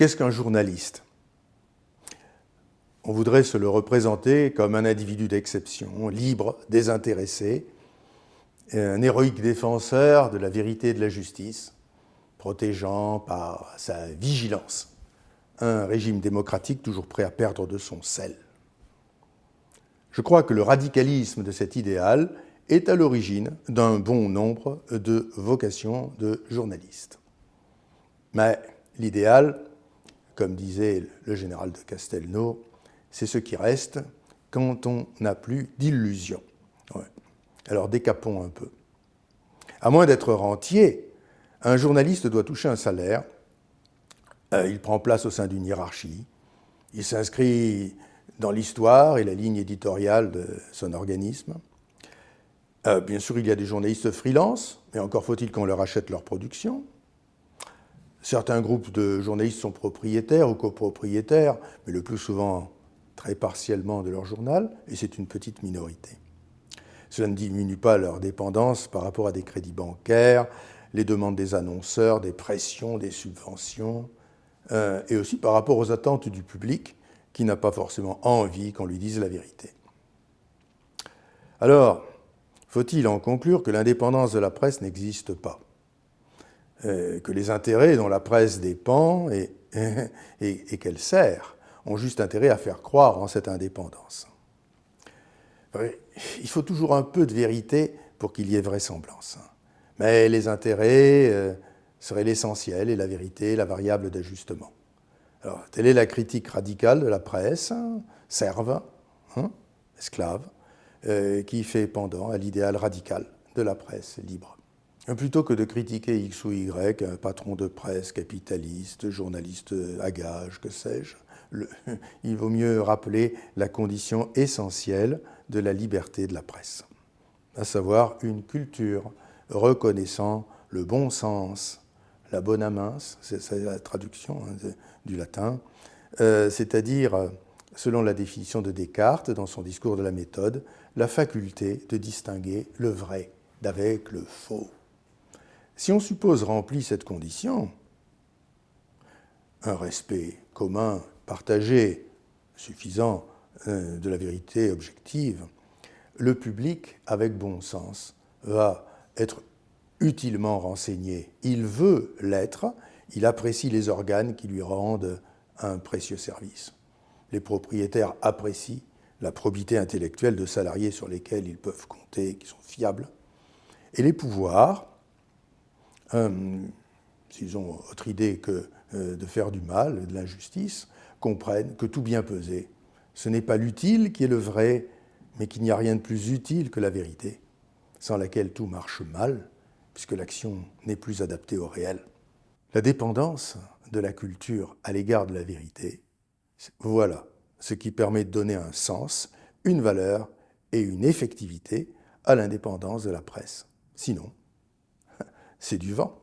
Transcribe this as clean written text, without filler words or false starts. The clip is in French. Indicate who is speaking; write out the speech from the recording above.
Speaker 1: Qu'est-ce qu'un journaliste? On voudrait se le représenter comme un individu d'exception, libre, désintéressé, un héroïque défenseur de la vérité et de la justice, protégeant par sa vigilance un régime démocratique toujours prêt à perdre de son sel. Je crois que le radicalisme de cet idéal est à l'origine d'un bon nombre de vocations de journalistes. Mais l'idéal, comme disait le général de Castelnau, c'est ce qui reste quand on n'a plus d'illusions. Ouais. Alors décapons un peu. À moins d'être rentier, un journaliste doit toucher un salaire, il prend place au sein d'une hiérarchie, il s'inscrit dans l'histoire et la ligne éditoriale de son organisme. Bien sûr, il y a des journalistes freelance, mais encore faut-il qu'on leur achète leur production. Certains groupes de journalistes sont propriétaires ou copropriétaires, mais le plus souvent très partiellement de leur journal, et c'est une petite minorité. Cela ne diminue pas leur dépendance par rapport à des crédits bancaires, les demandes des annonceurs, des pressions, des subventions, et aussi par rapport aux attentes du public qui n'a pas forcément envie qu'on lui dise la vérité. Alors, faut-il en conclure que l'indépendance de la presse n'existe pas, que les intérêts dont la presse dépend et qu'elle sert ont juste intérêt à faire croire en cette indépendance. Il faut toujours un peu de vérité pour qu'il y ait vraisemblance. Mais les intérêts seraient l'essentiel et la vérité la variable d'ajustement. Alors, telle est la critique radicale de la presse, serve, esclave, qui fait pendant à l'idéal radical de la presse libre. Plutôt que de critiquer X ou Y, un patron de presse, capitaliste, journaliste à gages, que sais-je, il vaut mieux rappeler la condition essentielle de la liberté de la presse, à savoir une culture reconnaissant le bon sens, la bona mens, c'est la traduction du latin, c'est-à-dire, selon la définition de Descartes dans son discours de la méthode, la faculté de distinguer le vrai d'avec le faux. Si on suppose remplie cette condition, un respect commun, partagé, suffisant de la vérité objective, le public, avec bon sens, va être utilement renseigné. Il veut l'être, il apprécie les organes qui lui rendent un précieux service. Les propriétaires apprécient la probité intellectuelle de salariés sur lesquels ils peuvent compter, qui sont fiables. Et les pouvoirs, s'ils ont autre idée que de faire du mal, de l'injustice, comprennent que tout bien pesé, ce n'est pas l'utile qui est le vrai, mais qu'il n'y a rien de plus utile que la vérité, sans laquelle tout marche mal, puisque l'action n'est plus adaptée au réel. La dépendance de la culture à l'égard de la vérité, voilà ce qui permet de donner un sens, une valeur et une effectivité à l'indépendance de la presse. Sinon, c'est du vent.